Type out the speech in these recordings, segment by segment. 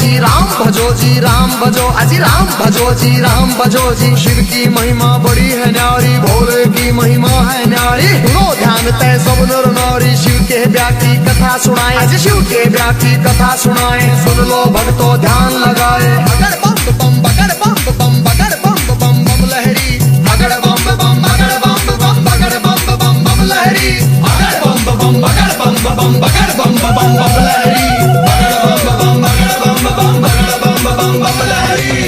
जी राम भजो जी राम भजो, अजी राम भजो जी राम भजो जी। शिव की महिमा बड़ी है न्यारी, भोले की महिमा है न्यारी। सुनो ध्यान तय सब नर नारी, शिव के ब्याह की कथा सुनाए, अजी शिव के ब्याह की कथा सुनाए। सुन लो भक्तों ध्यान लगाए, अगर बम बम बगर बम बम बगर बम बम बम लहरी, अगर बम बम बगर बम बम बगर बम बम बम लहरी, अगर बम बम बगर बम बम बगर बम बम बम लहरी, अगर बम बम बगर बम बम बगर बम बम बम लहरी।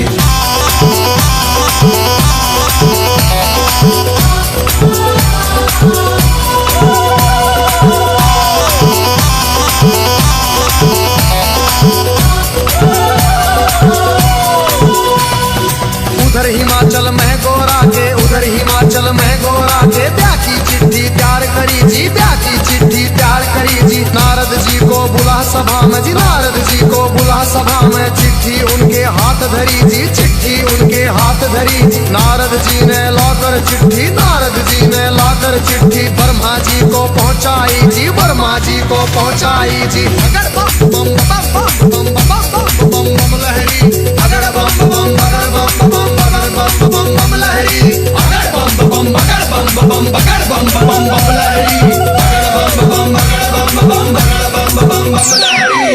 उधर हिमाचल में गोरा के, उधर हिमाचल में गोरा के ब्याह की चिट्ठी तैयार करी जी, ब्याह की चिट्ठी तैयार करी जी। नारद जी को बुला सभा में जी, नारद जी को बुला सभा में। चिट्ठी उनके हाथ धरी जी, चिट्ठी उनके हाथ धरी जी। नारद जी ने लाकर चिट्ठी, नारद जी ने लाकर चिट्ठी ब्रह्मा जी को पहुंचाई जी, ब्रह्मा जी को पहुंचाई जी। अगर बम बम बम बम बम बम बम लहरी, अगर बम बम बगर बम बम बम बम लहरी, अगर बम बम बगर बम बम बगर बम बम बम लहरी, अगर बम बम बगर बम बम बगर बम बम बम लहरी।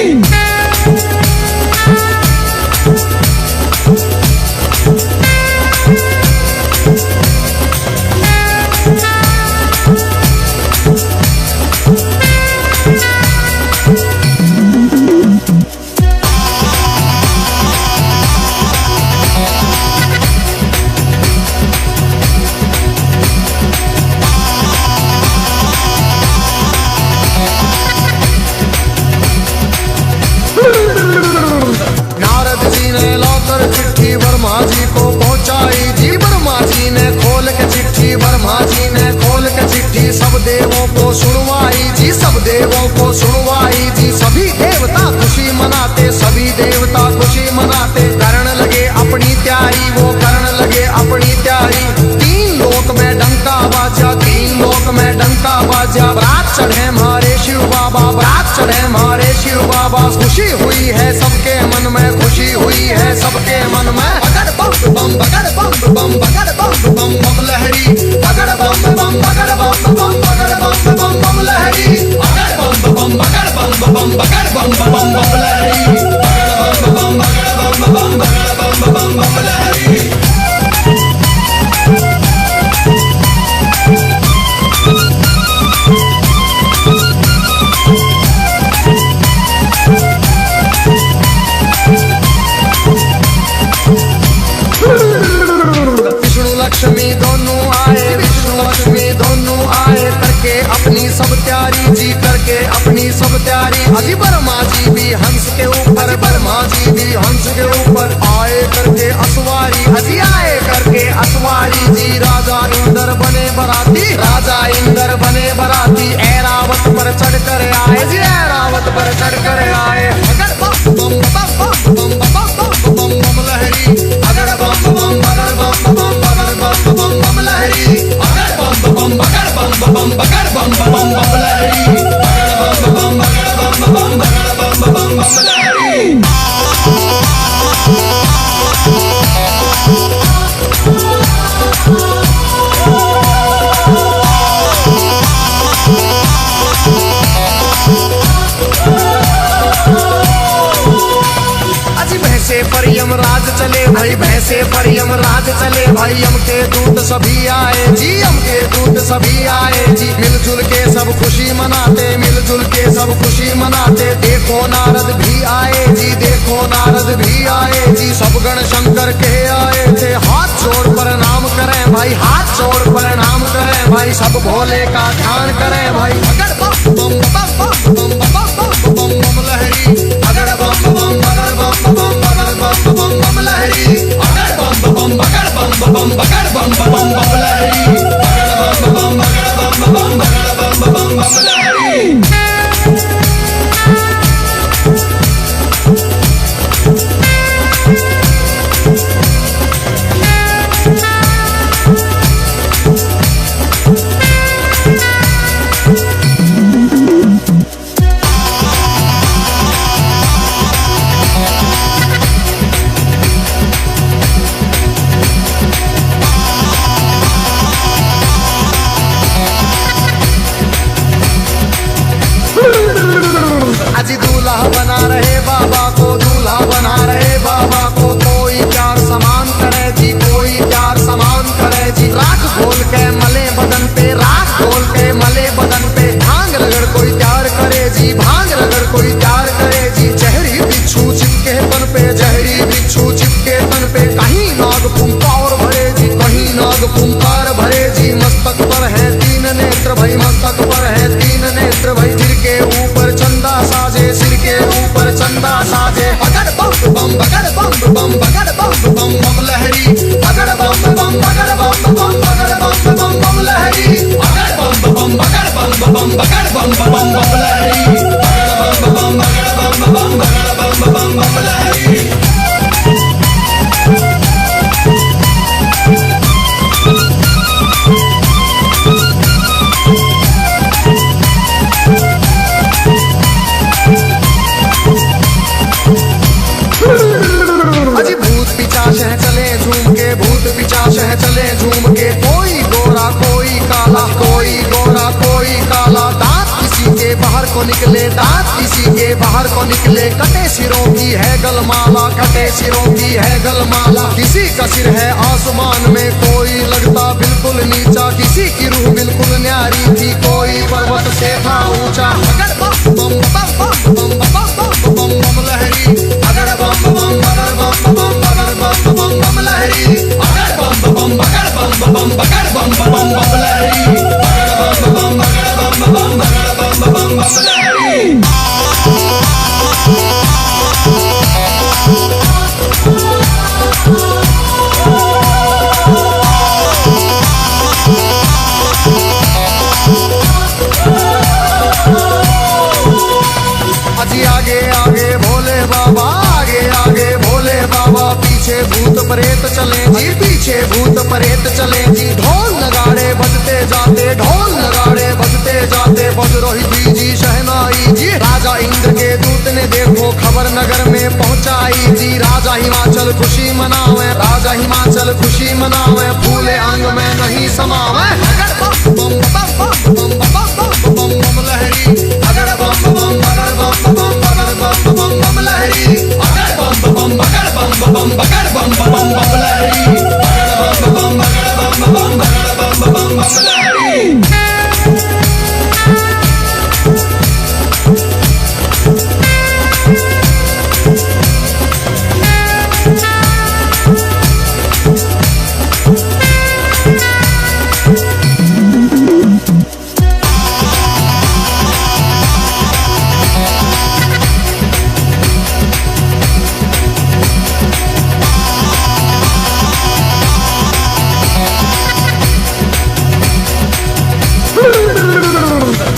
ब्रह्मा जी को पहुंचाई जी, ब्रह्मा जी ने खोल के चिट्ठी, ब्रह्मा जी ने खोल के चिट्ठी सब देवों को सुनवाई जी, सब देवों को सुनवाई जी। सभी देवता खुशी मनाते, सभी देवता खुशी मनाते। करण लगे अपनी तैयारी, वो करण लगे अपनी तैयारी। तीन लोक में डंका बाजा, तीन लोक में डंका बाजा। बारात चढ़े हमारे शिव बाबा, बारात चढ़े हमारे शिव बाबा। खुशी हुई है सबके मन में, खुशी हुई है सबके मन में। अगर बम बम बगर बम बम बगर बम बम बम लहरी, अगर बम बम बगर बम बम बगर बम बम बम लहरी, अगर बम बम बगर बम बम बगर बम बम बम लहरी, अगर बम बम बगर बम बम बगर बम बम बम लहरी। लक्ष्मी दोनों आए, विष्णु लक्ष्मी दोनों आए। करके अपनी सब तैयारी जी, करके अपनी सब तैयारी। अजी ब्रह्मा जी भी हंस के ऊपर, ब्रह्मा जी भी हंस के ऊपर आए करके असवारी, अजी आए करके असवारी जी। राजा इंद्र बने बराती, राजा इंद्र बने बराती। ऐरावत पर चढ़ कर आए जी, ऐरावत पर चढ़ कर आए। अगर बम बम बम बम बम बम बम लहरी, अगर बम बम बगर बम बम बम बम लहरी, अगर बम बम बगर बम बगर बम बम लहरी, अगर बम बम बगर बम बगर बम लहरी। भैंसे पर यमराज चले भाई, भैंसे पर यमराज चले भाई। यम के दूत सभी आए जी, यम के दूत सभी आए जी। मिलजुल के सब खुशी मनाते, मिलजुल के सब खुशी मनाते। देखो नारद भी आए जी, देखो नारद भी आए जी। सब गण शंकर के आए थे, हाथ जोड़ प्रणाम करें भाई, हाथ जोड़ प्रणाम करें भाई। सब भोले का ध्यान करें भाई। अगर बम बम बम बम बम बम बम लहरी, अगर बम बम बगर बम बम बम बम लहरी, अगर बम बम बगर बम बगर बम बम लहरी, अगर बम बम बगर बम बगर बम लहरी। बम बम बगड़ बम बम बम लहरी, बगड़ बम बम बगड़ बम बम बगड़ बम बम बम लहरी, बगड़ बम बम बगड़ बम बम बगड़ बम बम बम लहरी, बगड़ बम बम बगड़ बम बम बगड़ बम बम बम लहरी। अजी भूत पिचाश है चले झूम के, भूत पिचाश है चले झूम के, कोई गोरा कोई काला, कोई गोरा कोई काला, दांत किसी के बाहर को निकले, दांत किसी के बाहर को निकले, कटे सिरों की है गलमाला, कटे सिरों की है गलमाला, किसी का सिर है आसमान में, कोई लगता बिल्कुल नीचा, किसी की रूह बिल्कुल न्यारी थी, कोई पर्वत से था ऊंचा। बगड़ बम बम बम बम बम बम बम लहरी, बगड़ बम बम बगड़ बम बम बगड़ बम बम बम लहरी, बगड़ बम बम बगड़ बम बम बगड़ बम बम बम लहरी, बगड़ बम बम बगड़ बम बम बगड़ बम बम बम लहरी। अजी आगे आगे भोले बाबा, आगे आगे भोले बाबा, पीछे भूत प्रेत चले जी, पीछे भूत प्रेत चले जी, ढोल नगाड़े बजते जाते, ढोल नगाड़े बजते जाते, बज रही थी जी शहनाई जी, राजा इंद्र के दूत ने देखो खबर नगर में पहुंचाई जी, राजा हिमाचल खुशी मनावे, राजा हिमाचल खुशी मनावे, फूले अंग में नहीं समावे, बम बम बम बम बम बम बम लहरी, बगड़ बम बम बगड़ बम बम बगड़ बम बम बम लहरी, बगड़ बम बम बगड़ बम बम बगड़ बम बम बम लहरी, बगड़ बम बम बगड़ बम बम बगड़ बम बम बम लहरी।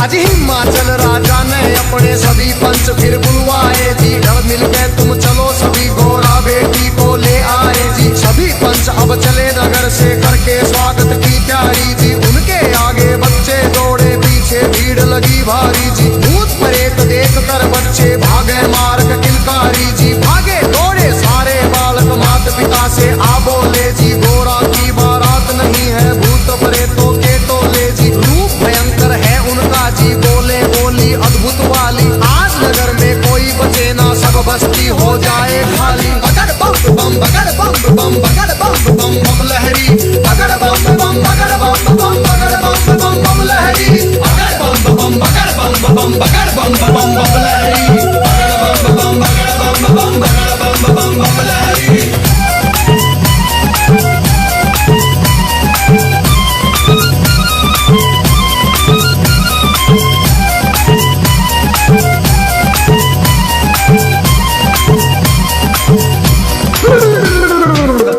अजी हिमाचल राजा ने अपने सभी पंच फिर बुलवाए जी, ढल मिल के तुम चलो सभी गोरा बेटी को ले आए जी, सभी पंच अब चले नगर से करके स्वागत की तैयारी जी, उनके आगे बच्चे दौड़े पीछे भीड़ लगी भारी जी, भूत प्रेत देख कर बच्चे भागे मार्ग किलकारी जी, भागे दौड़े सारे बालक माता पिता से आ बोले जी, गोरा की बारात नहीं है भूत प्रेतों के टोले जी, रूप भयंकर है उनका जी, बोले बोली अद्भुत वाली, आज नगर में कोई बचे ना सब बस्ती हो जाए खाली, बगड़ बम बम बगड़ बम बम बगड़ बम बम बम लहरी, बगड़ बम बम बगड़ बम बम बगड़ बम बम बम लहरी, बगड़ बम बम बगड़ बम बम बगड़ बम बम बम लहरी, बगड़ बम बम बगड़ बम बम बगड़ बम बम बम लहरी।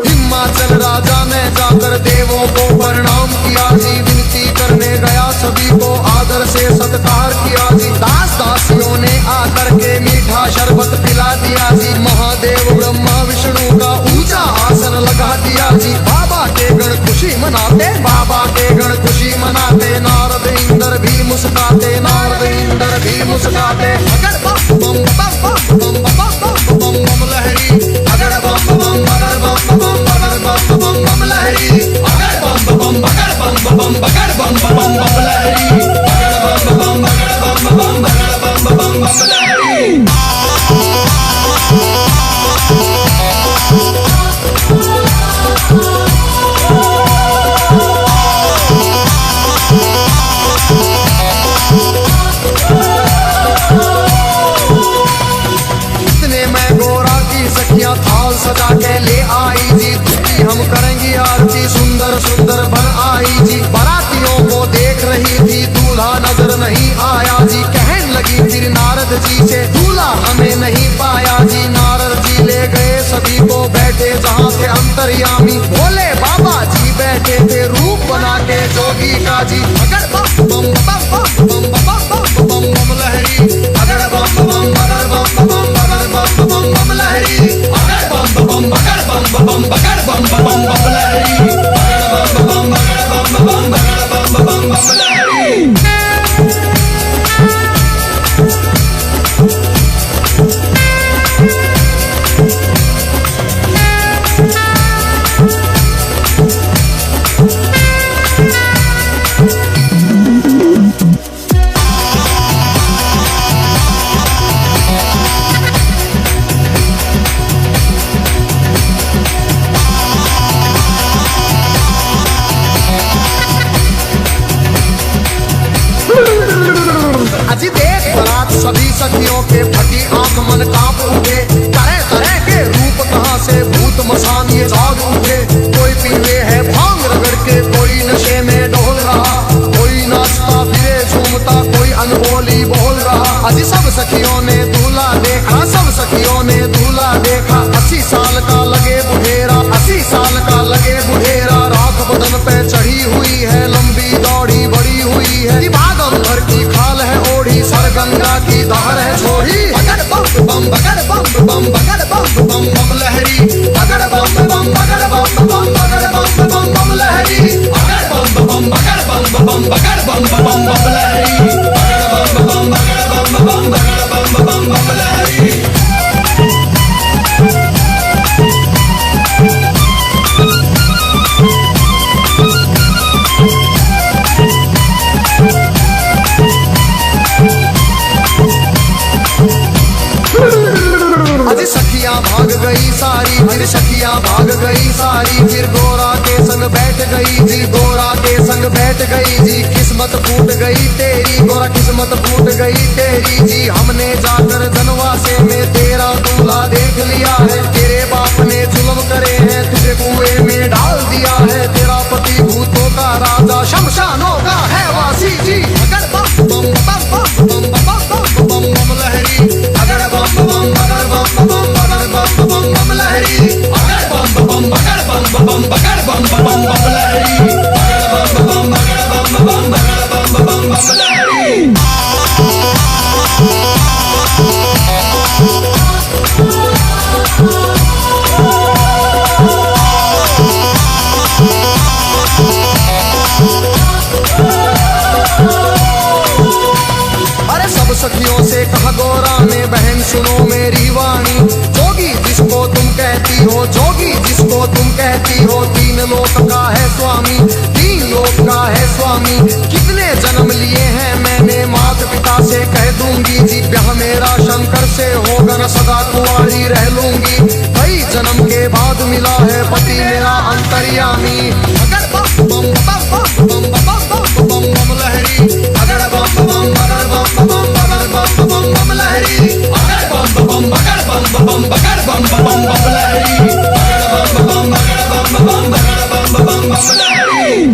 हिमाचल राजा ने जाकर देवों को प्रणाम किया जी, विनती करने गया सभी को आदर से सत्कार किया जी, दास दासियों ने आकर के मीठा शरबत पिला दिया जी, महादेव ब्रह्मा विष्णु का ऊंचा आसन लगा दिया जी, बाबा के गण खुशी मनाते, बाबा के गण खुशी मनाते, नारद इंद्र भी मुस्कुराते, नारद इंद्र भी मुस्कुराते, बगड़ बम बम बम बम बम बम बम लहरी, बगड़ बम बम बगड़ बम बम बगड़ बम बम बम लहरी, बगड़ बम बम बगड़ बम बम बगड़ बम बम बम लहरी, बगड़ बम बम बगड़ बम बम बगड़ बम बम बम लहरी। जी से दूल्हा हमें नहीं पाया जी, नारद जी ले गए सभी को बैठे जहाँ थे अंतर्यामी, भोले बाबा जी बैठे थे रूप बना के जोगी का जी। अगर बम बम बम बम बम बम बम बम बम लहरी, अगर बम बम बगर बम बम बगर बम बम बम लहरी, अगर बम बम बगर बम बम बगर बम बम बम लहरी, अगर बम बम बगर बम बम बगर बम बम बम लहरी। अजी देख बरात सभी सखियों के फटी आंख मन कांप उठे, तरह तरह के रूप कहाँ से भूत मसान ये जाग उठे। कोई पीवे है भांग रगड़ के, कोई नशे में डोल रहा, कोई नाचता फिरे झूमता, कोई अनहोली बोल रहा। अजी सब सखियों ने दूल्हा देखा, सब सखियों ने दूल्हा देखा। 80 साल का लगे बुढ़ेरा, 80 साल का लगे बुढ़ेरा, राख बदन पे चढ़ी हुई है, लंबी दौड़ी बड़ी हुई है, भागम भर की खाल है ओढ़ी, सर गंगा की धार है छोड़ी। अगर बम बम बगर बम बम बगर बम बम बम लहरी, अगर बम बम बगर बम बम बगर बम बम बम लहरी, अगर बम बम बगर बम बम बगर बम बम बम लहरी, अगर बम बम बगर बम बम बगर बम बम बम लहरी। अजी सखियां भाग गई सारी, फिर सखियां भाग गई सारी, फिर गोरा के संग बैठ गई जी, गोरा के संग बैठ गई जी। किस्मत फूट गई तेरी गोरा, किस्मत फूट गई तेरी जी। हमने जाकर जनवासे में तेरा दूल्हा देख लिया है, तेरे बाप ने जुल्म करे हैं, तुझे कुएं में डाल दिया है। तेरा पति भूतों का राजा, शमशानों का है वासी जी। अगर बम बम बम बम बम बम बम बम बम लहरी, अगर बम बम बगर बम बम बगर बम बम बम लहरी, अगर बम बम बगर बम बम बगर बम बम बम लहरी, अगर बम बम बगर बम बम बगर बम बम बम लहरी। अरे सब सखियों से कहा गोरा ने, बहन सुनो मेरी वाणी, जोगी जिसको तुम कहती हो, जोगी जिसको तुम कहती हो, 3 लोक का है स्वामी, 3 लोक का है स्वामी। कितने जन्म लिए हैं मैंने, माता पिता से कह दूंगी जी, ब्याह मेरा शंकर से होगा न, सदा कुंवारी रह लूंगी। कई जन्म के बाद मिला है पति मेरा अंतर्यामी। अगर बम बम बम बम बम बम बम बम बम लहरी, अगर बम बम बगर बम बम बगर बम बम बम लहरी, अगर बम बम बगर बम बम बगर बम बम बम लहरी, अगर बम बम बगर बम बम बगर बम बम बम लहरी।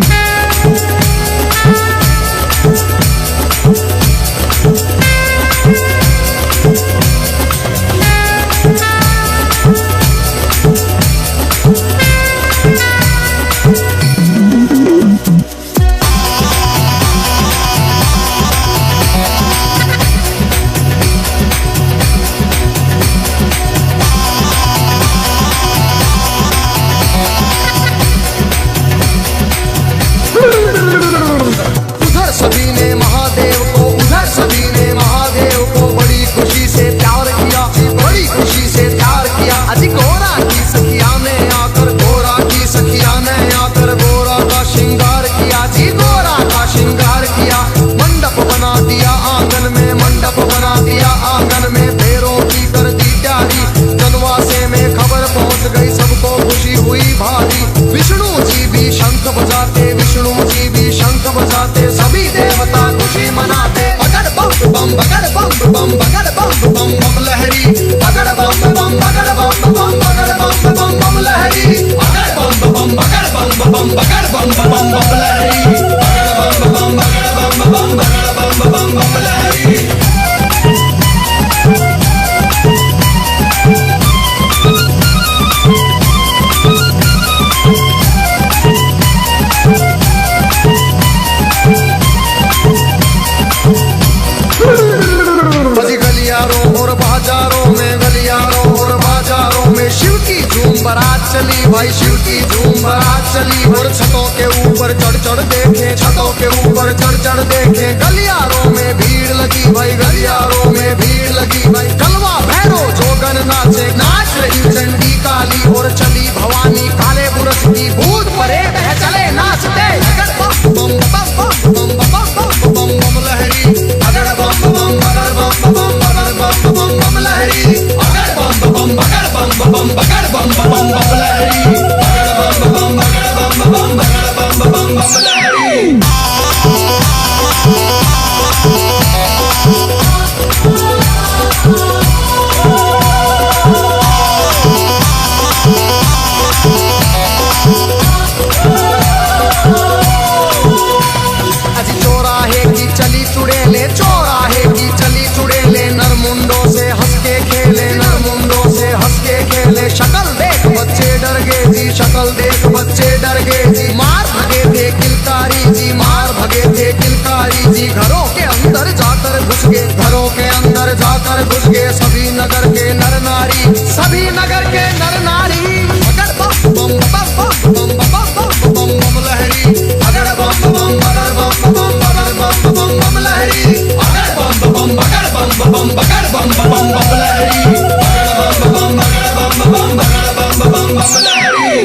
बारात चली भाई, शिव की झूम बारात चली। और छतों के ऊपर चढ़ चढ़ देखे, छतों के ऊपर चढ़ चढ़ देखे, गलियारों में भीड़ लगी भाई, गलियारों में भीड़ लगी भाई। कलवा भैरो जोगन नाचे, नाच रही चंडी काली, और चली भवानी काले बुरस की, भूत परे बह चले नाचते। अगर बम बम बम बम बम बम बम बम लहरी, अगर बम बम बगर बम बम बगर बम बम बम लहरी, अगर बम बम बगर बम बम बगर बम बम बम लहरी, अगर बम बम बगर बम बम बगर बम बम बम लहरी। चौराहे की चली चुड़ैले, चौराहे की चली चुड़ैले, नरमुंडों से हंस के खेले, नरमुंडों से हंस के खेले। शक्ल देख बच्चे डर गए जी, शक्ल देख बच्चे डर गए जी। मार भगे थे किलकारी जी, मार भगे थे किलकारी जी। घरों के अंदर जाकर घुस गए, घरों के अंदर जाकर घुस गए सभी नगर के नर नारी, सभी नगर के नर नारी। अगर बम बम बम बम बम बम बम बम लहरी, अगर बम बम बगर बम बम बगर बम बम बम लहरी, अगर बम बम बगर बम बम बगर बम बम बम लहरी, अगर बम बम बगर बम बम बगर बम बम बम लहरी।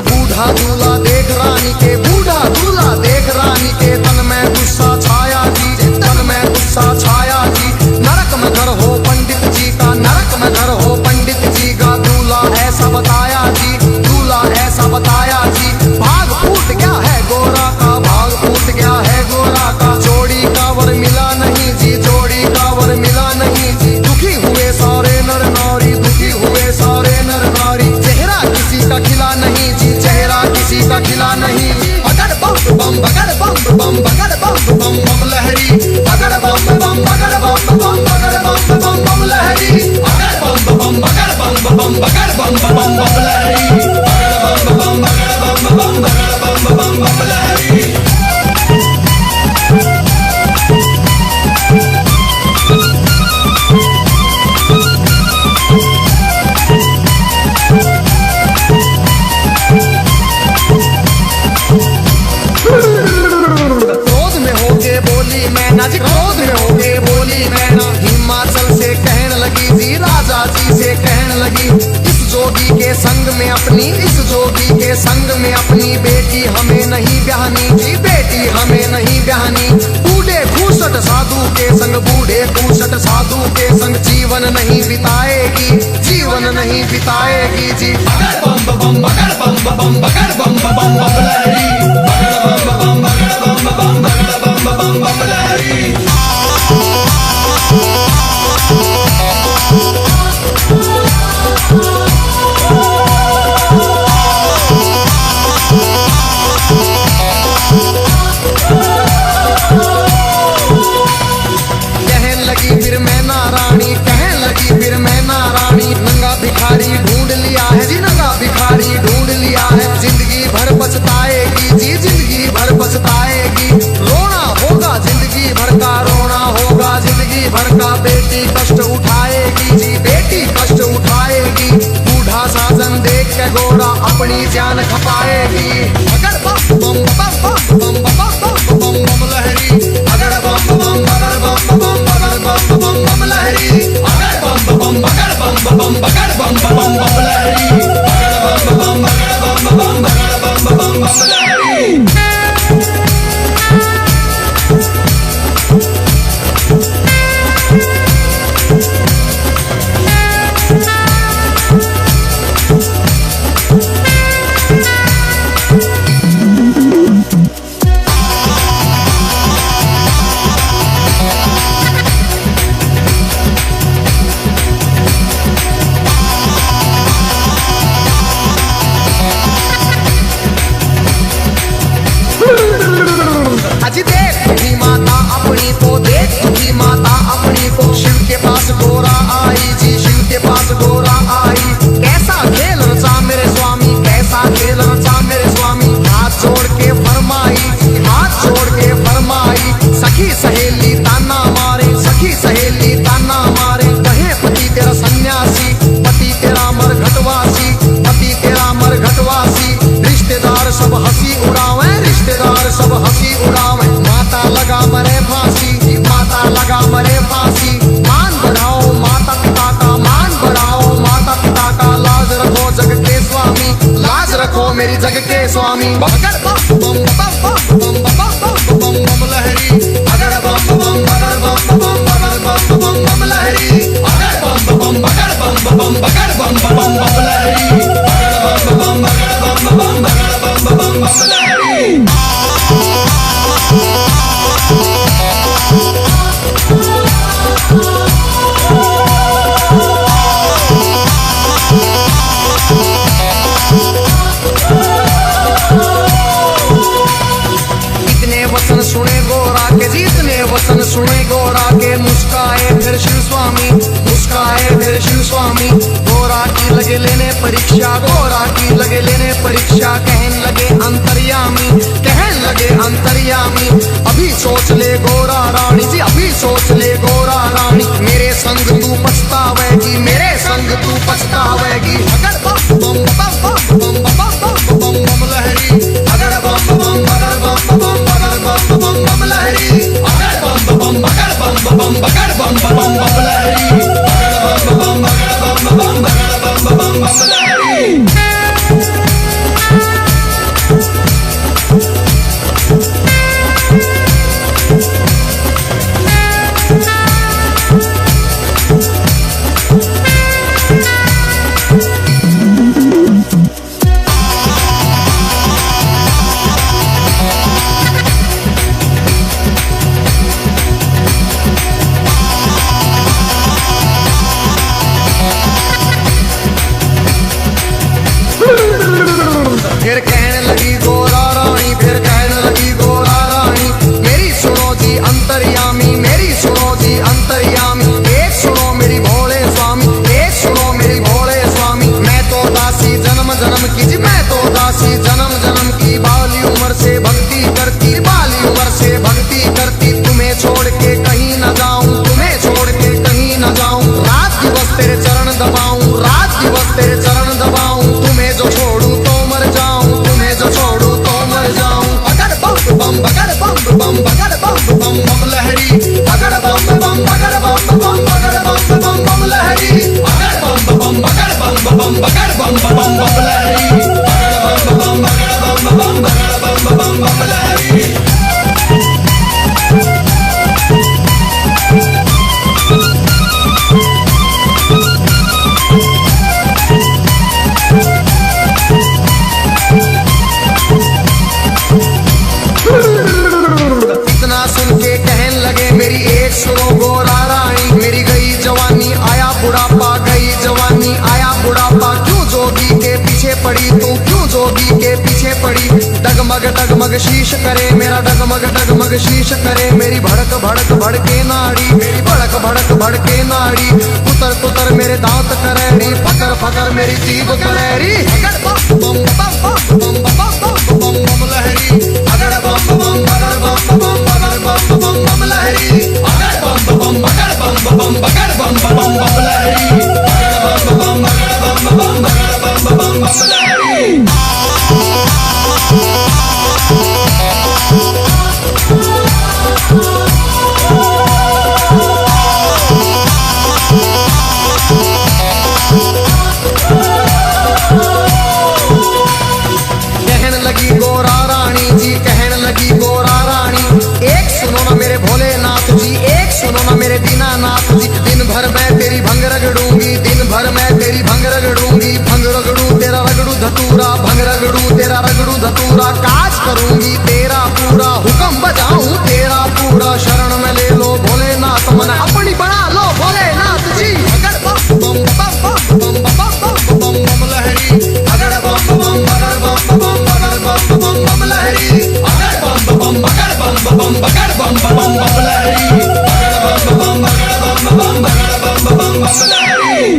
बूढ़ा दूल्हा देख रानी के, बूढ़ा दूल्हा देख रानी के, तन में गुस्सा छाया जी, तन में गुस्सा छाया जी। नरक में घर हो पंडित जी का, नरक में घर हो पंडित जी का। दूल्हा ऐसा बताया जी, दूल्हा ऐसा बताया जी। भाग फूट गया है गोरा का, भाग फूट गया है गोरा का। जोड़ी का वर मिला नहीं जी, जोड़ी का वर मिला नहीं जी। दुखी हुए सारे नर नारी, दुखी हुए सारे नर नारी। चेहरा किसी का खिला नहीं जी, चेहरा किसी का खिला नहीं। अगर बम बम बगर बम बम बगर बम बम बम लहरी, अगर बम बम बगर बम बम बगर बम बम बम लहरी, अगर बम बम बगर बम बम बगर बम बम बम लहरी, अगर बम बम बगर बम बम बगर बम बम बम लहरी। क्रोध में होके बोली मैना जी, क्रोध में होके बोली मैना। हिमाचल से कहने लगी जी, राजा जी से कहने लगी। इस जोगी के संग में अपनी, इस जोगी के संग में अपनी बेटी हमें नहीं ब्याहनी जी, बेटी हमें नहीं ब्याहनी। बूढ़े खूसट साधु के संग, बूढ़े खूसट साधु के संग जीवन नहीं बिताएगी, जीवन नहीं बिताएगी जी। अगर बम बम बगर बम बम बगर बम बम बम लहरी, अगर बम बम बगर बम बम बगर बम बम बम लहरी। कहने लगी फिर मैना रानी, कहने लगी फिर मैना रानी। नंगा भिखारी ढूंढ लिया है जी, नंगा भिखारी ढूंढ लिया है। जिंदगी भर पछताएगी जी, जिंदगी भर पछताएगी। रोना होगा जिंदगी भर का, रोना होगा जिंदगी भर का। बेटी कष्ट उठाएगी जी, बेटी कष्ट उठाएगी। बूढ़ा साजन देख के गोरा अपनी जान खपाएगी। अगर बम बम बम बम बम बम बम बम लहरी, अगर बम बम बगर बम बम बगर बम बम बम लहरी, अगर बम बम बगर बम बम बगर बम बम बम लहरी, अगर बम बम बगर बम बम बगर बम बम बम लहरी। स्वामी बगड़ बम बम बम बम बम बम बम बम लहरी बगड़ बम बम बगड़ बम बम बगड़ बम बम बम लहरी बगड़ बम बम बगड़ बम बम बगड़ बम बम बम लहरी बगड़ बम बगड़ बम बम बगड़ बम बम लहरी। सुने गोरा के जी इतने वचन सुने गोरा के मुस्काए फिर शिव स्वामी मुस्काए फिर शिव स्वामी गोरा की लगे लेने परीक्षा गोरा की लगे लेने परीक्षा कहन लगे अंतर्यामी अभी सोच ले गोरा रानी जी अभी सोच ले गोरा रानी मेरे संग तू पछतावेगी मेरे संग तू पछतावेगी अगर बम बम बम बम बम बम बम लहरी अगर बम बम बगर बम बम बगर बम बम लहरी अगर बम बम बगर बम बगर बम लहरी अगर बम बगर बम बगर बम लहरी। फिर कहने लगी गोरा रानी फिर कहने लगी गोरा रानी मेरी सुनो जी अंतर्यामी मेरी सुनो जी अंतर्यामी एक सुनो मेरी भोले स्वामी एक सुनो मेरी भोले स्वामी मैं तो दासी जन्म जन्म की जी मैं तो दासी जन्म जन्म की बाली उम्र से भक्ति करती बाली उम्र से भक्ति करती तुम्हें छोड़ के कहीं न जाऊं तुम्हें छोड़ के कहीं न जाऊं रात दिवस तेरे चरण दबाऊं रात दिवस तेरे चरण दबाऊं तुम्हें जो छोड़ूं तो मर जाऊं तुम्हें जो छोड़ूं तो मर जाऊं अगर बम बगर बम बगर बम बम लहरी अगर बम बगर बम लहरी अगर बम बगर बम बगर बम लहरी अगर बम बगर बम लहरी। इतना सुन के कहन लगे मेरी एक सुनो गोरा रानी मेरी गई जवानी आया बुढ़ापा गई जवानी आया बुढ़ापा क्यों जोगी के पीछे पड़ी तू क्यों जोगी के पीछे पड़ी डगमग शीश करे मेरा डगमग शीश करे मेरी भड़क भड़के नाड़ी मेरी भड़क भड़के नाड़ी कुतर मेरे दांत करेरी फकर मेरी जीभ करेरी अगर बम लहरी अगर बम बम लहरी अगर बम बगर बम लहरी अगर बम लहरी। कहन लगी गोरा रानी जी कहन लगी गोरा रानी एक सुनो ना मेरे भोलेनाथ जी एक सुनो ना मेरे दीनानाथ जी दिन भर मैं तेरी भंग रगड़ूंगी दिन भर मैं तेरी भंग रगड़ूंगी भंग रगड़ू तेरा रगड़ू धतूरा भंग रगड़ू तेरा रगड़ू धतूरा काज करूंगी तेरा पूरा हुक्म बजाऊं तेरा पूरा शरण में ले लो भोलेनाथ मन अपनी बना लो भोलेनाथ जी अगर बम लहरी अगर बम लहरी अगर बम बगर बम लहरी अगर बम लहरी।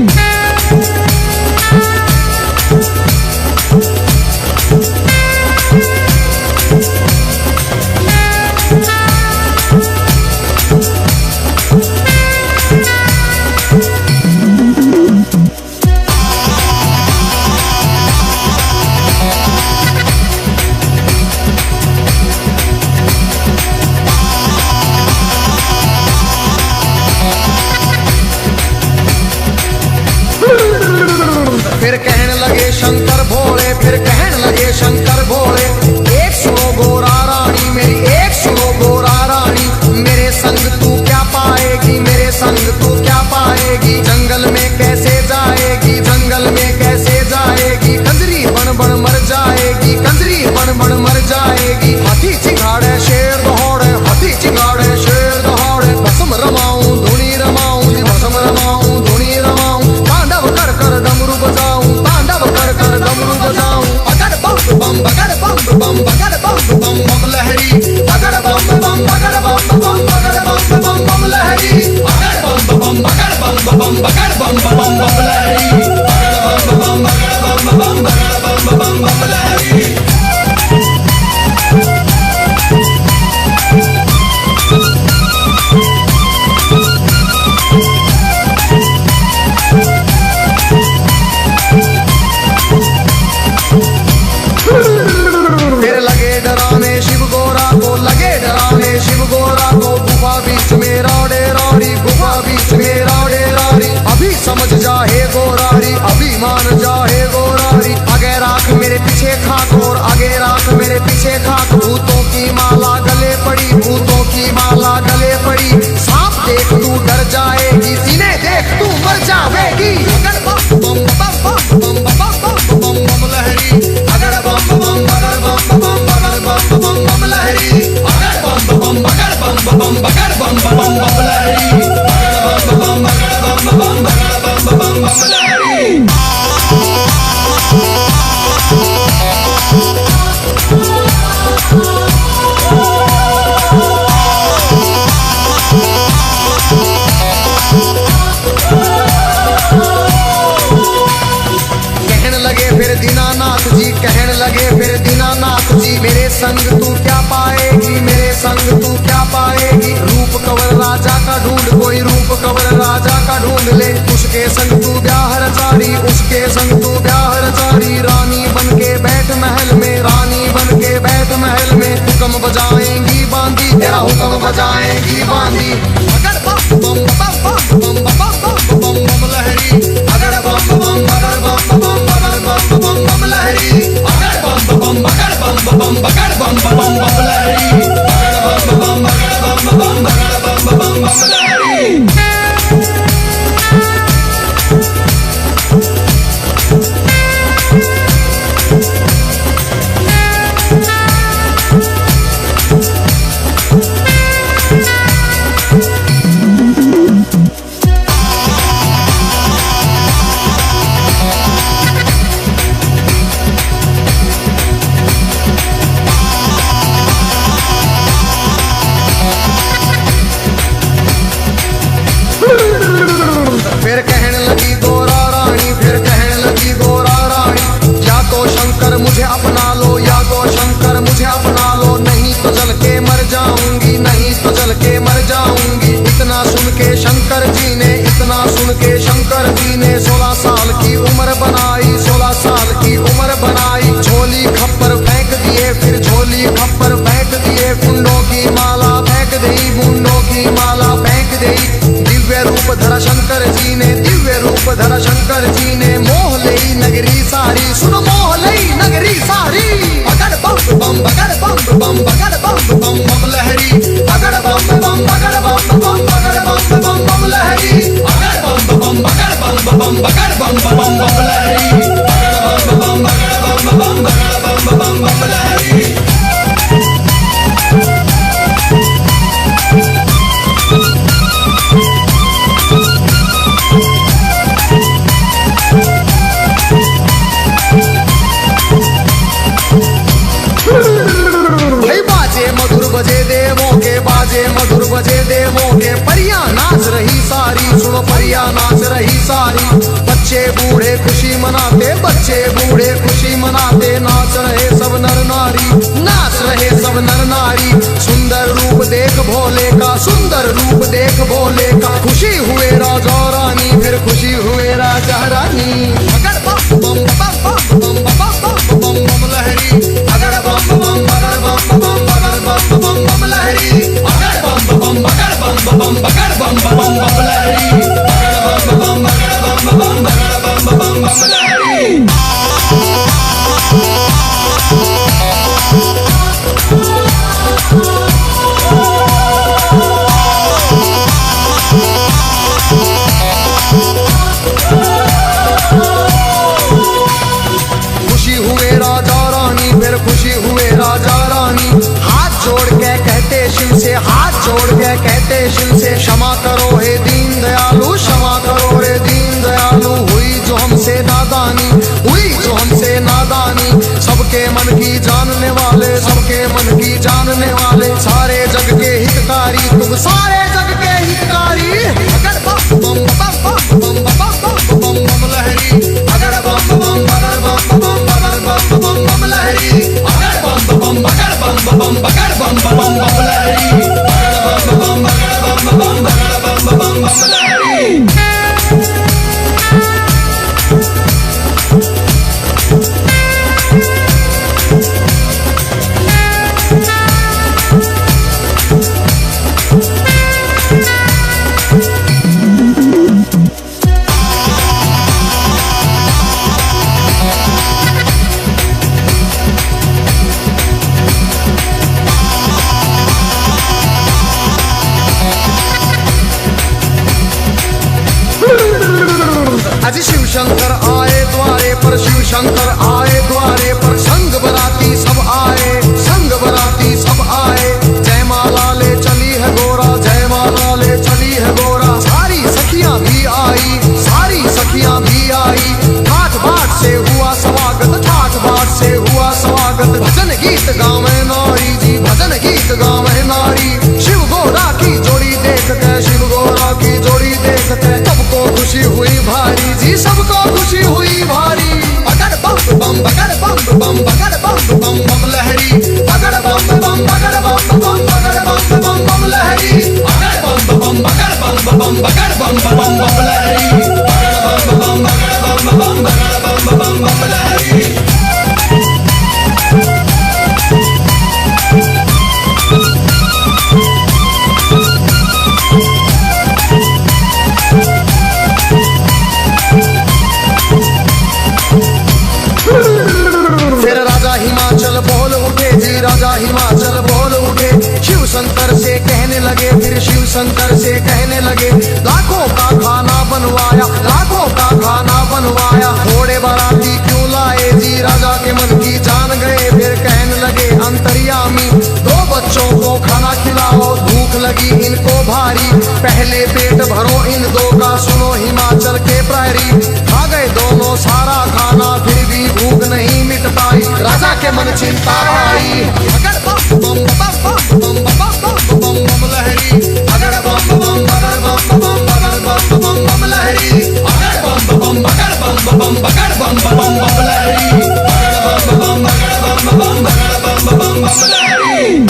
फिर कहने लगे शंकर भोले फिर कहने लगे शंकर भोले जी कहने लगे फिर दीनानाथ जी, मेरे संग तू क्या पाएगी, मेरे संग तू क्या पाएगी। रूप कंवर राजा का ढूंढ, कोई रूप कंवर राजा का ढूंढ ले, उसके संग तू ब्याह रचारी, उसके संग तू ब्याह रचारी। रानी बन के बैठ महल में, रानी बन के बैठ महल में, हुक्म बजाएंगी बांदी, तेरा हुक्म बजाएंगी बांदी। अगर बम बम बम बम बम बम बम बम लहरी, अगर बम बम अगर बम बम अगर बम बम बम लहरी, अगर बम बम अगर बम बम अगर बम बम बम लहरी, अगर बम बम अगर बम बम अगर बम बम बम लहरी। फिर कहने लगी गोरा रानी, फिर कहने लगी गोरा रानी, या तो शंकर मुझे अपना लो, या तो शंकर मुझे अपना लो, नहीं तो जल के मर जाऊंगी, नहीं तो जल के मर जाऊंगी। इतना सुन के शंकर जी ने, इतना सुन के शंकर जी ने 16 साल की उम्र बनाई, 16 साल की उम्र बनाई। झोली खप्पर फेंक दिए, फिर झोली खप्पर फेंक दिए, मुंडों की माला फेंक दी, मुंडों की माला फेंक दी। दिव्य रूप धरा शंकर जी ने, दिव्य रूप धरा शंकर जी ने, मोह लई नगरी सारी, सुनो मोह लई नगरी सारी। अगर बम बम अगर बम बम अगर बम बम बम लहरी, अगर बम बम अगर बम बम अगर बम बम बम लहरी, अगर बम बम अगर बम बम अगर बम बम बम लहरी, अगर बम बम अगर बम बम अगर बम बम बम लहरी। बजे देवों के, बाजे मधुर बजे देवों के, परियां नाच रही सारी, सुनो परियां नाच रही सारी। बच्चे बूढ़े खुशी मनाते, बच्चे बूढ़े खुशी मनाते, नाच रहे सब नर नारी, नाच रहे सब नर नारी। सुंदर रूप देख भोले का, सुंदर रूप देख भोले का, खुशी हुए राजा रानी, फिर खुशी हुए राजा रानी। अगर बम बम बम बम बम बम बम लहरी, अगर बम बम अगर बम बम अगर बम बम बम लहरी, अगर बम बम अगर बम बम अगर बम बम बम लहरी, अगर बम बम अगर बम बम अगर बम बम बम लहरी। खुशी हुए राजा रानी, फिर खुशी हुए राजा रानी। हाथ जोड़ के कहते शिव से, हाथ जोड़ के कहते शिव से, क्षमा करो हे दीन दयालु, क्षमा करो हे दीन दयालु। हुई जो हमसे नादानी, हुई जो हमसे नादानी, सबके मन की जानने वाले, सबके मन की जानने वाले, सारे जग के हितकारी, तुम सारे जग के हितकारी। अगर बम बम बम बम बम बम बम लहरी, अगर बम बम अगर बम बम अगर बम बम बम लहरी, अगर बम बम अगर बम बम अगर बम बम बम लहरी, अगर बम बम अगर बम बम अगर बम बम बम लहरी। आज शिव शंकर आए द्वारे पर, शिव शंकर आए द्वारे पर, संग बराती सब आए, संग बराती सब आए। जयमाला ले चली है गोरा, जयमाला ले चली है गोरा, सारी सखियां भी आई, सारी सखियां भी आई। ठाठ बाट से हुआ स्वागत, ठाठ बाट से हुआ स्वागत। भजन गीत गावे नारी जी, भजन गीत गावे नारी। शिव गोरा की जोड़ी देख के, शिव गोरा की जोड़ी देख के, सबको खुशी हुई भारी जी, सबको खुशी हुई भारी। अगर बम बम अगर बम हिमाचल बोल उठे। शिव शंकर से कहने लगे, फिर शिव शंकर से कहने लगे, लाखों का खाना बनवाया, लाखों का खाना बनवाया, थोड़े बाराती क्यों लाए जी, राजा के मन की जान गए। फिर कहने लगे अंतर्यामी, दो बच्चों को खाना खिलाओ, भूख लगी इनको भारी, पहले पेट भरो इन दो का, सुनो हिमाचल के प्रहरी। खा गए दोनों सारा खाना, फिर भी भूख नहीं मिट पाई, राजा के मन चिंता आई। अगर बम बम बम बम बम बम बम बम लहरी, अगर बम बम बगर बम बम बगर बम बम बम लहरी, अगर बम बम बगर बम बम बगर बम बम बम लहरी, अगर बम बम बगर बम बम बगर बम बम बम लहरी।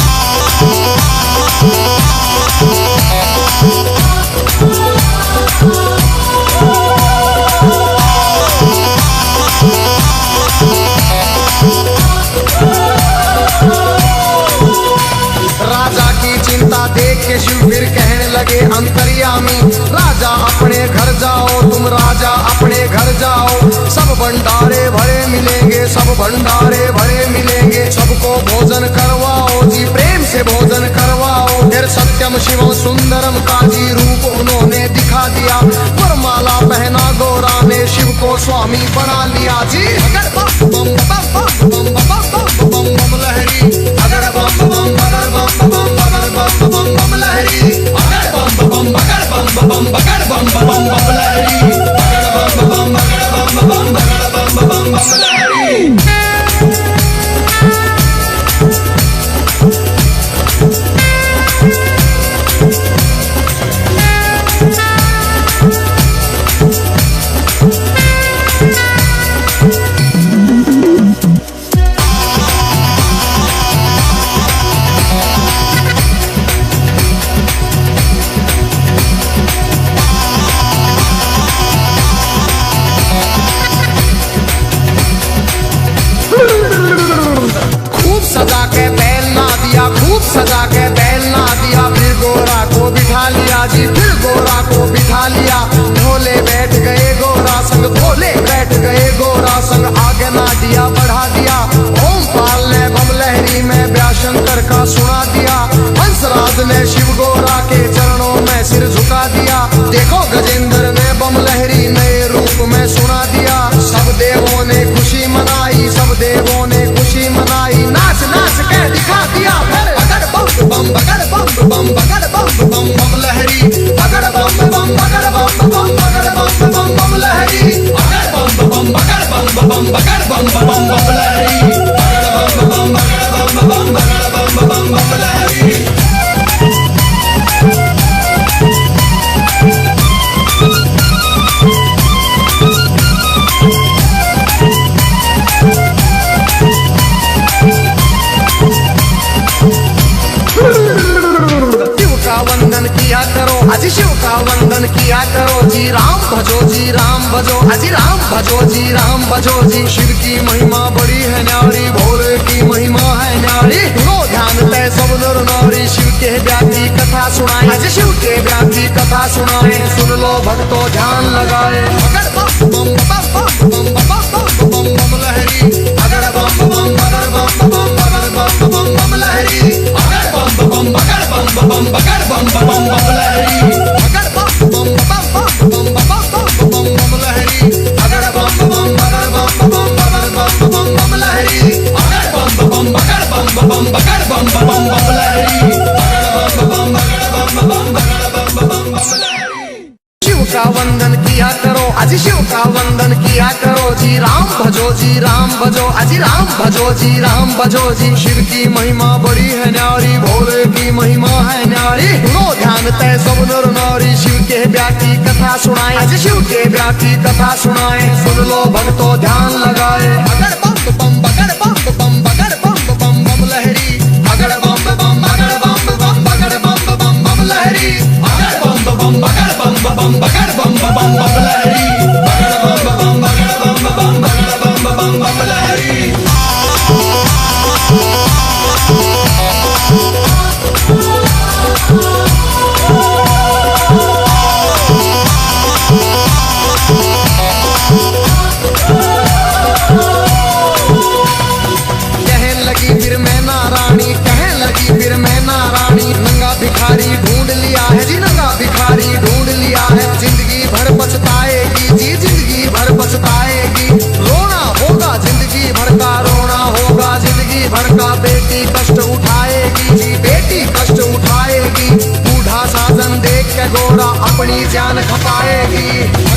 राजा की चिंता देख के शिव फिर कहने लगे अंतर्यामी, राजा अपने घर जाओ, तुम राजा अपने घर जाओ, सब भंडारे भरे मिलेंगे, सब भंडारे भरे मिलेंगे, सबको भोजन करवाओ जी, प्रेम से भोजन करवाओ। फिर सत्यम शिवम सुंदरम का जी रूप उन्होंने दिखा दिया, वरमाला पहना गौरा ने, शिव को स्वामी बना लिया जी। अगर बम बम बम बम बम बम बम लहरी, अगर बम बम बगर बम बम बगर बम बम बम लहरी, अगर बम बम बगर बम बम बगर बम बम बम लहरी, अगर बम बम बगर बम बम बगर बम बम बम लहरी। सजा के बैल ना दिया, खूब सजा के बैल ना दिया, फिर गोरा को बिठा लिया जी, फिर गोरा को बिठा लिया, भोले बैठ गए गोरा संग, भोले बैठ गए गोरा संग, आगे ना दिया बढ़ा दिया, ओम पाल ने बम लहरी में व्याशंकर का सुना दिया, हंसराज ने शिव गोरा के चरणों में सिर झुका दिया, देखो गजेंद्र ने बम लहरी नए रूप में सुना दिया, सब देवों ने खुशी मनाई, सब देवों ने खुशी मनाई, नाच नाच के दिखा दिया। फिर अगर बम बम बगर बम बम बगर बम बम बम लहरी, अगर बम बम बगर बम बम बगर बम बम बम लहरी, अगर बम बम बगर बम बम बगर बम बम बम लहरी, अगर बम बम बगर बम बम बगर बम बम बम लहरी। वंदन किया करो, अजी शिव का वंदन किया करो जी, राम भजो जी राम भजो, अजी राम भजो जी राम भजो जी, शिव की महिमा बड़ी है न्यारी, भोले की महिमा है न्यारी, लो ध्यान तय सब नर नारी, शिव के व्यापी कथा सुनाए, अजी शिव के व्यापी कथा सुनाए, सुन लो भक्तों ध्यान लगाए। अगर बम बम बम बम बम बम बम लहरी, अगर बम बम बगर बम बम बगर बम बम बम लहरी, अगर बम बम बगर बम बम बगर बम बम बम लहरी, अगर बम बम बम बम बम बम लहरी, अगर बम बम बगर बम बम बगर बम बम बम लहरी, अगर बम बम बगर बम बगर बम बम बम लहरी, अगर बम बगर बम बगर बम बम लहरी। शिव का वंदन किया करो, अजी शिव का वंदन किया करो जी, राम भजो जी राम भजो, अजी राम भजो जी राम भजो जी, शिव की महिमा बड़ी है न्यारी, भोले की महिमा है न्यारी, लो ध्यान तय सब नर नारी, शिव के व्यापी कथा सुनाए, अजी शिव के व्यापी कथा सुनाए, सुन लो भक्तों ध्यान लगाए। अगर बम बम बगर बम बम बगर बम बम बम लहरी, अगर बम बम बगर बम बम बगर बम बम बम लहरी, अगर बम बम बगर बम बम बगर बम बम बम लहरी, अगर बम बम बगर बम बम बगर बम बम बम लहरी। अपनी जान खपाएगी।